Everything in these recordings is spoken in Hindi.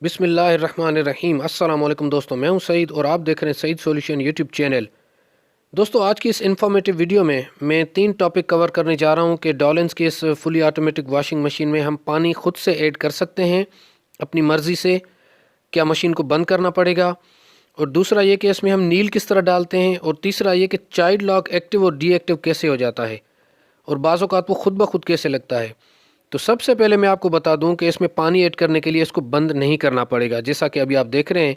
बिस्मिल्लाहिर्रहमानिर्रहीम। अस्सलाम वालेकुम दोस्तों, मैं हूं सईद और आप देख रहे हैं सईद सॉल्यूशन यूट्यूब चैनल। दोस्तों, आज की इस इन्फॉर्मेटिव वीडियो में मैं 3 टॉपिक कवर करने जा रहा हूं कि डॉलेंस की इस फुली ऑटोमेटिक वॉशिंग मशीन में हम पानी खुद से ऐड कर सकते हैं अपनी मर्ज़ी से, क्या मशीन को बंद करना पड़ेगा, और दूसरा ये कि इसमें हम नील किस तरह डालते हैं, और तीसरा ये कि चाइल्ड लॉक एक्टिव और डीएक्टिव कैसे हो जाता है और बाज़ औक़ात वो खुद ब खुद कैसे लगता है। तो सबसे पहले मैं आपको बता दूं कि इसमें पानी ऐड करने के लिए इसको बंद नहीं करना पड़ेगा। जैसा कि अभी आप देख रहे हैं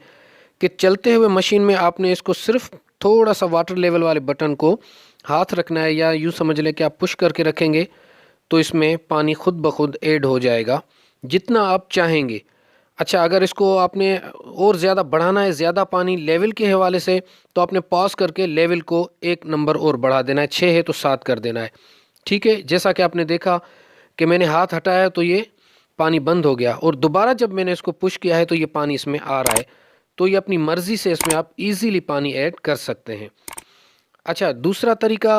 कि चलते हुए मशीन में आपने इसको सिर्फ थोड़ा सा वाटर लेवल वाले बटन को हाथ रखना है, या यूँ समझ लें कि आप पुश करके रखेंगे तो इसमें पानी खुद ब खुद ऐड हो जाएगा जितना आप चाहेंगे। अच्छा, अगर इसको आपने और ज़्यादा बढ़ाना है, ज़्यादा पानी लेवल के हवाले से, तो आपने पॉज करके लेवल को 1 नंबर और बढ़ा देना है। 6 है तो 7 कर देना है। ठीक है, जैसा कि आपने देखा कि मैंने हाथ हटाया तो ये पानी बंद हो गया, और दोबारा जब मैंने इसको पुश किया है तो ये पानी इसमें आ रहा है। तो ये अपनी मर्ज़ी से इसमें आप इजीली पानी ऐड कर सकते हैं। अच्छा, दूसरा तरीका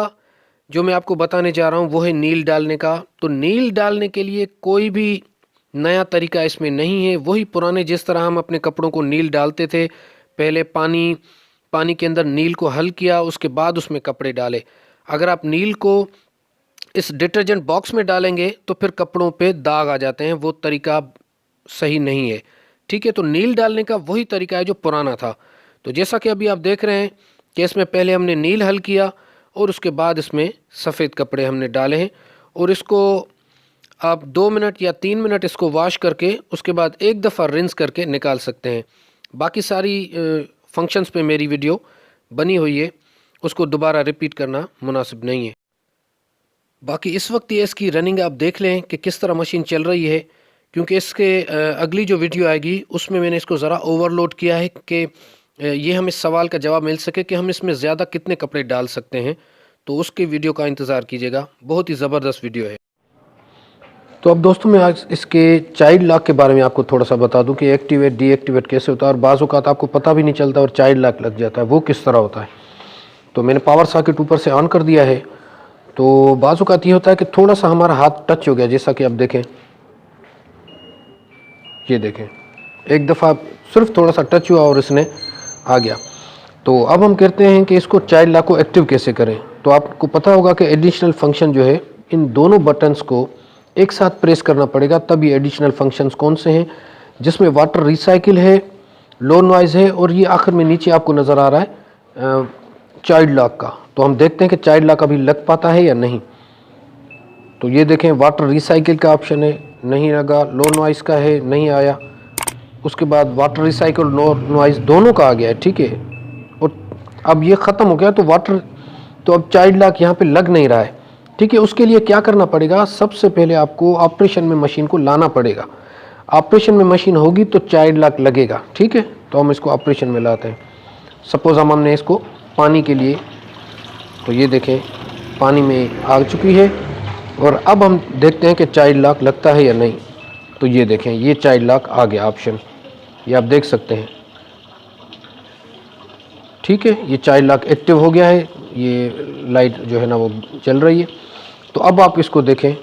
जो मैं आपको बताने जा रहा हूँ वो है नील डालने का। तो नील डालने के लिए कोई भी नया तरीका इसमें नहीं है, वही पुराने जिस तरह हम अपने कपड़ों को नील डालते थे। पहले पानी के अंदर नील को हल किया, उसके बाद उसमें कपड़े डाले। अगर आप नील को इस डिटर्जेंट बॉक्स में डालेंगे तो फिर कपड़ों पे दाग आ जाते हैं, वो तरीका सही नहीं है। ठीक है, तो नील डालने का वही तरीका है जो पुराना था। तो जैसा कि अभी आप देख रहे हैं कि इसमें पहले हमने नील हल किया और उसके बाद इसमें सफ़ेद कपड़े हमने डाले हैं, और इसको आप 2 मिनट या 3 मिनट इसको वॉश करके उसके बाद एक दफ़ा रिंस करके निकाल सकते हैं। बाकी सारी फंक्शंस पे मेरी वीडियो बनी हुई है, उसको दोबारा रिपीट करना मुनासिब नहीं है। बाकी इस वक्त ये इसकी रनिंग आप देख लें कि किस तरह मशीन चल रही है, क्योंकि इसके अगली जो वीडियो आएगी उसमें मैंने इसको ज़रा ओवरलोड किया है कि ये हमें इस सवाल का जवाब मिल सके कि हम इसमें ज़्यादा कितने कपड़े डाल सकते हैं। तो उसके वीडियो का इंतज़ार कीजिएगा, बहुत ही ज़बरदस्त वीडियो है। तो अब दोस्तों, मैं आज इसके चाइल्ड लॉक के बारे में आपको थोड़ा सा बता दूं कि एक्टिवेट डीएक्टिवेट कैसे होता है, और बाज़ औक़ात आपको पता भी नहीं चलता और चाइल्ड लॉक लग जाता है, वो किस तरह होता है। तो मैंने पावर सॉकेट ऊपर से ऑन कर दिया है। तो बाज़ औक़ात ये होता है कि थोड़ा सा हमारा हाथ टच हो गया, जैसा कि आप देखें, ये देखें, एक दफ़ा सिर्फ थोड़ा सा टच हुआ और इसने आ गया। तो अब हम कहते हैं कि इसको चाइल्ड लॉक को एक्टिव कैसे करें। तो आपको पता होगा कि एडिशनल फंक्शन जो है, इन दोनों बटन्स को एक साथ प्रेस करना पड़ेगा, तब ये एडिशनल फंक्शंस कौन से हैं, जिसमें वाटर रिसाइकिल है, लो नॉइज़ है, और ये आखिर में नीचे आपको नज़र आ रहा है चाइल्ड लॉक का। तो हम देखते हैं कि चाइल्ड लॉक अभी लग पाता है या नहीं। तो ये देखें, वाटर रिसाइकिल का ऑप्शन है, नहीं लगा। लो नॉइज़ का है, नहीं आया। उसके बाद वाटर रिसाइकिल लो नॉइज़ दोनों का आ गया है। ठीक है, और अब ये ख़त्म हो गया। तो अब चाइल्ड लॉक यहाँ पे लग नहीं रहा है। ठीक है, उसके लिए क्या करना पड़ेगा, सबसे पहले आपको ऑपरेशन में मशीन को लाना पड़ेगा। ऑपरेशन में मशीन होगी तो चाइल्ड लॉक लगेगा। ठीक है, तो हम इसको ऑपरेशन में लाते हैं। सपोज़ हमने इसको पानी के लिए, तो ये देखें पानी में आ चुकी है, और अब हम देखते हैं कि चाइल्ड लॉक लगता है या नहीं। तो ये देखें, ये चाइल्ड लॉक आ गया ऑप्शन, ये आप देख सकते हैं। ठीक है, ये चाइल्ड लॉक एक्टिव हो गया है, ये लाइट जो है ना वो चल रही है। तो अब आप इसको देखें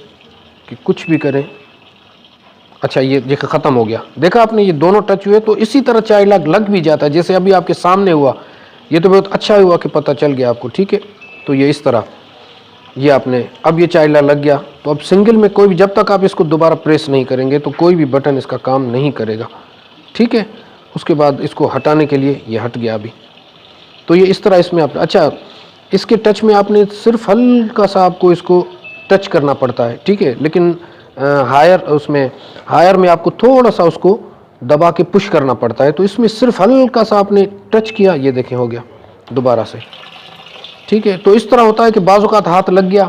कि कुछ भी करें, अच्छा ये देखिए ख़त्म हो गया। देखा आपने, ये दोनों टच हुए, तो इसी तरह चाइल्ड लॉक लग भी जाता है, जैसे अभी आपके सामने हुआ। ये तो बहुत अच्छा हुआ कि पता चल गया आपको। ठीक है, तो ये इस तरह, ये आपने, अब ये चाइल्ड लॉक लग गया। तो अब सिंगल में कोई भी, जब तक आप इसको दोबारा प्रेस नहीं करेंगे तो कोई भी बटन इसका काम नहीं करेगा। ठीक है, उसके बाद इसको हटाने के लिए ये हट गया अभी। तो ये इस तरह इसमें आप, अच्छा इसके टच में आपने सिर्फ हल्का सा आपको इसको टच करना पड़ता है। ठीक है, लेकिन हायर में आपको थोड़ा सा उसको दबा के पुश करना पड़ता है। तो इसमें सिर्फ हल्का सा आपने टच किया, ये देखें हो गया दोबारा से। ठीक है, तो इस तरह होता है कि बाज़ औक़ात हाथ लग गया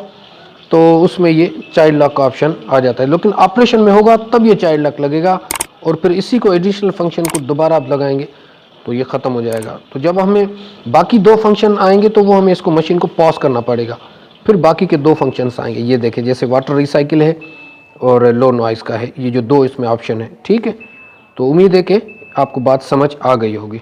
तो उसमें ये चाइल्ड लॉक का ऑप्शन आ जाता है, लेकिन ऑपरेशन में होगा तब ये चाइल्ड लॉक लगेगा, और फिर इसी को एडिशनल फंक्शन को दोबारा आप लगाएंगे तो ये ख़त्म हो जाएगा। तो जब हमें बाकी 2 फंक्शन आएंगे तो वो हमें इसको मशीन को पॉज करना पड़ेगा, फिर बाकी के 2 फंक्शंस आएंगे। ये देखें, जैसे वाटर रिसाइकिल है और लो नॉइज़ का है, ये जो 2 इसमें ऑप्शन है। ठीक है, तो उम्मीद है कि आपको बात समझ आ गई होगी।